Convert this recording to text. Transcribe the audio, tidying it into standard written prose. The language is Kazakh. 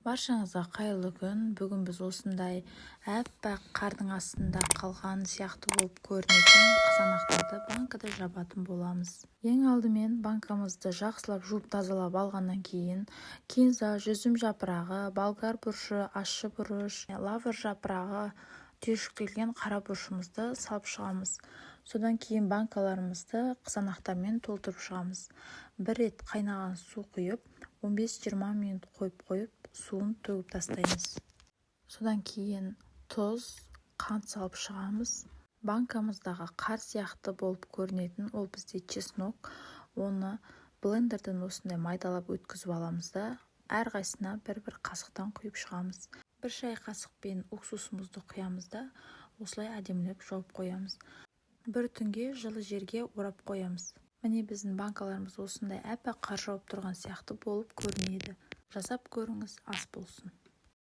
Баршаңызға қайырлы күн. Бүгін біз осындай әппақ қардың астында қалған сияқты болып көрінетін қызанақтарды банкада жабатын боламыз. Ең алдымен банкамызды жақсылап жуып тазалап алғаннан кейін кинза, жүзім жапырағы, болгар бұрышы, ащы бұрыш, лавр жапырағы, түйіршіктелген қара бұрышымызды салып шығамыз. Содан кейін банкаларымызды қызанақтармен толтырып шығамыз. Бір рет қайнаған су құйып, 15-20 минут қойып суын төгіп тастаймыз. Содан кейін тұз, қант салып шығамыз. Банкамыздағы қар сияқты болып көрінетін ол бізде чеснок. Оны блендерден осындай майдалап өткізіп аламыз да әрқайсысына бір қасықтан құйып шығамыз. Бір шай қасықпен уксусымызды құямыз да осылай әдемілеп жауып қоямыз. Бір түнге жылы жерге орап қоямыз. Міне біздің банкаларымыз осындай әппақ қар жауып тұрған сияқты болып көрінеді. Жасап көріңіз, ас болсын.